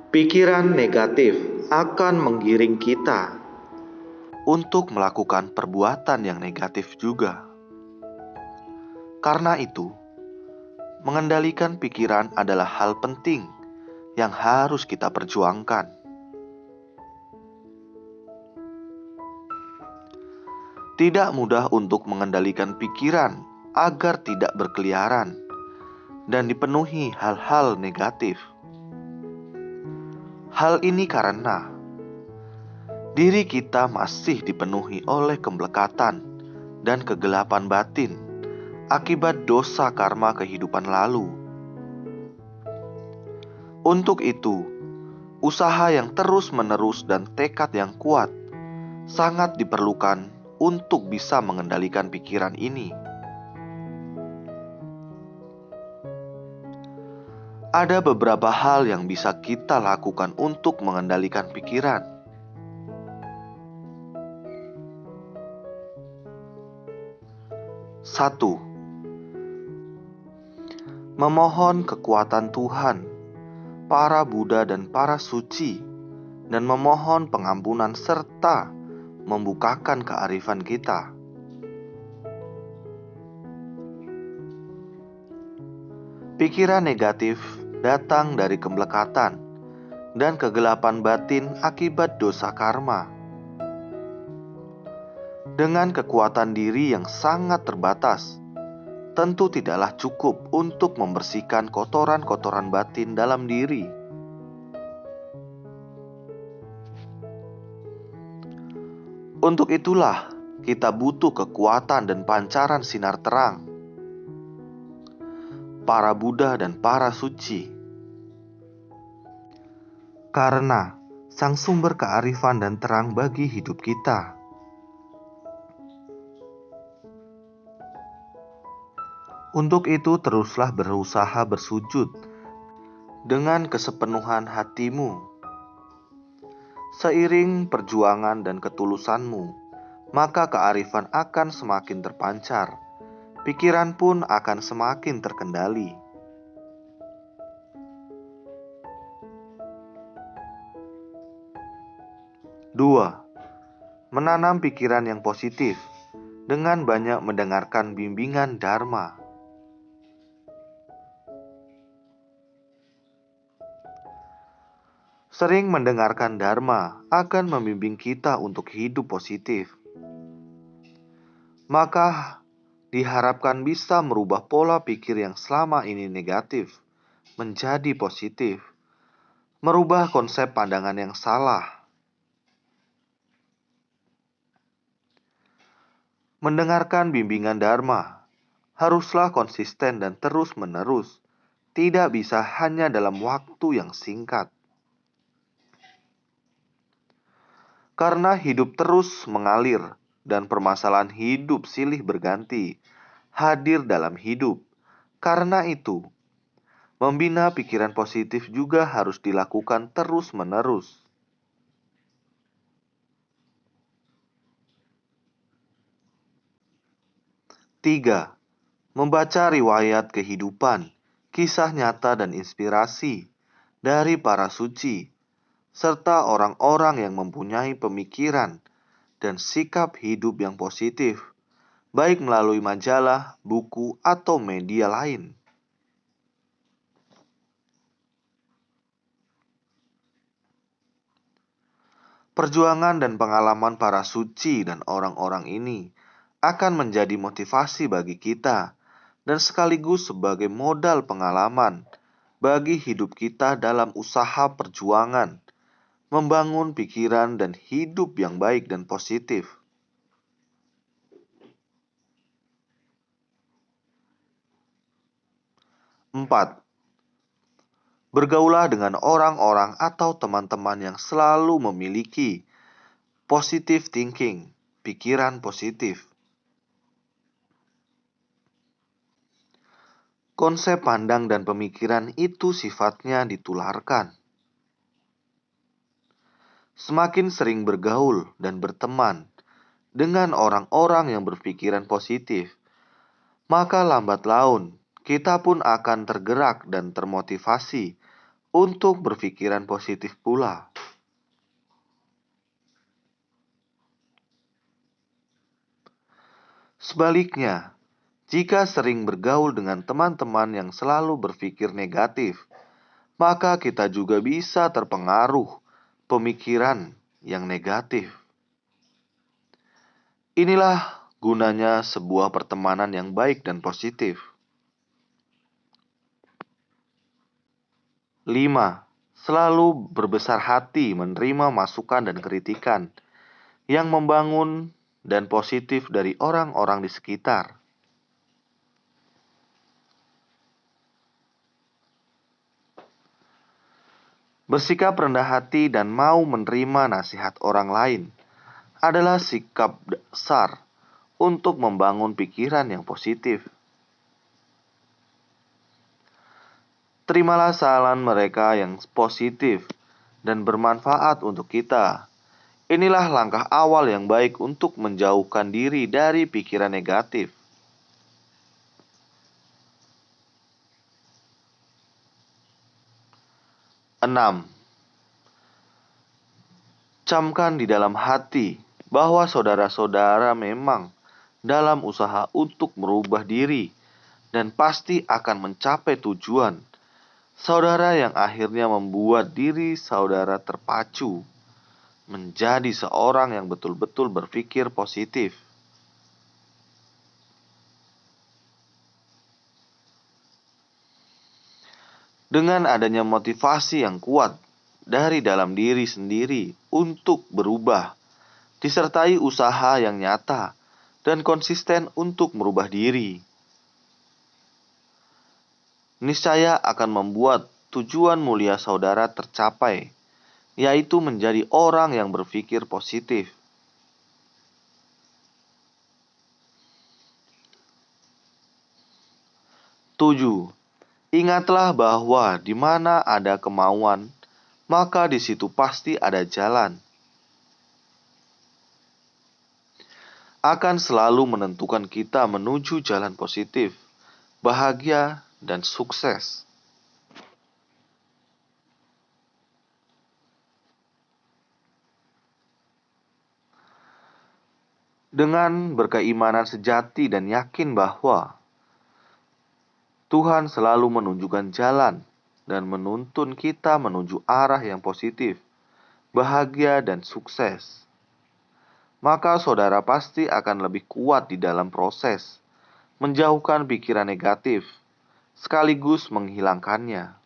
Pikiran negatif akan menggiring kita untuk melakukan perbuatan yang negatif juga. Karena itu, mengendalikan pikiran adalah hal penting yang harus kita perjuangkan. Tidak mudah untuk mengendalikan pikiran agar tidak berkeliaran dan dipenuhi hal-hal negatif. Hal ini karena diri kita masih dipenuhi oleh kemelekatan dan kegelapan batin akibat dosa karma kehidupan lalu. Untuk itu, usaha yang terus-menerus dan tekad yang kuat sangat diperlukan untuk bisa mengendalikan pikiran ini. Ada beberapa hal yang bisa kita lakukan untuk mengendalikan pikiran. Satu, memohon kekuatan Tuhan, para Buddha dan para suci, dan memohon pengampunan serta membukakan kearifan kita. Pikiran negatif datang dari kemelekatan dan kegelapan batin akibat dosa karma. Dengan kekuatan diri yang sangat terbatas, tentu tidaklah cukup untuk membersihkan kotoran-kotoran batin dalam diri. Untuk itulah, kita butuh kekuatan dan pancaran sinar terang, para Buddha dan para suci. Karena sang sumber kearifan dan terang bagi hidup kita. Untuk itu teruslah berusaha bersujud dengan kesepenuhan hatimu. Seiring perjuangan dan ketulusanmu, maka kearifan akan semakin terpancar. Pikiran pun akan semakin terkendali. Dua, menanam pikiran yang positif dengan banyak mendengarkan bimbingan Dharma. Sering mendengarkan Dharma akan membimbing kita untuk hidup positif. Maka diharapkan bisa merubah pola pikir yang selama ini negatif menjadi positif. Merubah konsep pandangan yang salah. Mendengarkan bimbingan Dharma haruslah konsisten dan terus-menerus. Tidak bisa hanya dalam waktu yang singkat. Karena hidup terus mengalir dan permasalahan hidup silih berganti hadir dalam hidup. Karena itu, membina pikiran positif juga harus dilakukan terus-menerus. Tiga, membaca riwayat kehidupan, kisah nyata dan inspirasi dari para suci serta orang-orang yang mempunyai pemikiran dan sikap hidup yang positif, baik melalui majalah, buku, atau media lain. Perjuangan dan pengalaman para suci dan orang-orang ini akan menjadi motivasi bagi kita dan sekaligus sebagai modal pengalaman bagi hidup kita dalam usaha perjuangan membangun pikiran dan hidup yang baik dan positif. Empat, bergaulah dengan orang-orang atau teman-teman yang selalu memiliki positive thinking, pikiran positif. Konsep pandang dan pemikiran itu sifatnya ditularkan. Semakin sering bergaul dan berteman dengan orang-orang yang berpikiran positif, maka lambat laun kita pun akan tergerak dan termotivasi untuk berpikiran positif pula. Sebaliknya, jika sering bergaul dengan teman-teman yang selalu berpikir negatif, maka kita juga bisa terpengaruh pemikiran yang negatif. Inilah gunanya sebuah pertemanan yang baik dan positif. 5. Selalu berbesar hati menerima masukan dan kritikan yang membangun dan positif dari orang-orang di sekitar. Bersikap rendah hati dan mau menerima nasihat orang lain adalah sikap dasar untuk membangun pikiran yang positif. Terimalah saran mereka yang positif dan bermanfaat untuk kita. Inilah langkah awal yang baik untuk menjauhkan diri dari pikiran negatif. 6. Camkan di dalam hati bahwa saudara-saudara memang dalam usaha untuk merubah diri dan pasti akan mencapai tujuan. Saudara yang akhirnya membuat diri saudara terpacu menjadi seorang yang betul-betul berpikir positif. Dengan adanya motivasi yang kuat dari dalam diri sendiri untuk berubah, disertai usaha yang nyata dan konsisten untuk merubah diri, niscaya akan membuat tujuan mulia saudara tercapai, yaitu menjadi orang yang berpikir positif. 7. Ingatlah bahwa di mana ada kemauan, maka di situ pasti ada jalan. Akan selalu menentukan kita menuju jalan positif, bahagia, dan sukses. Dengan berkeimanan sejati dan yakin bahwa Tuhan selalu menunjukkan jalan dan menuntun kita menuju arah yang positif, bahagia, dan sukses, maka saudara pasti akan lebih kuat di dalam proses menjauhkan pikiran negatif sekaligus menghilangkannya.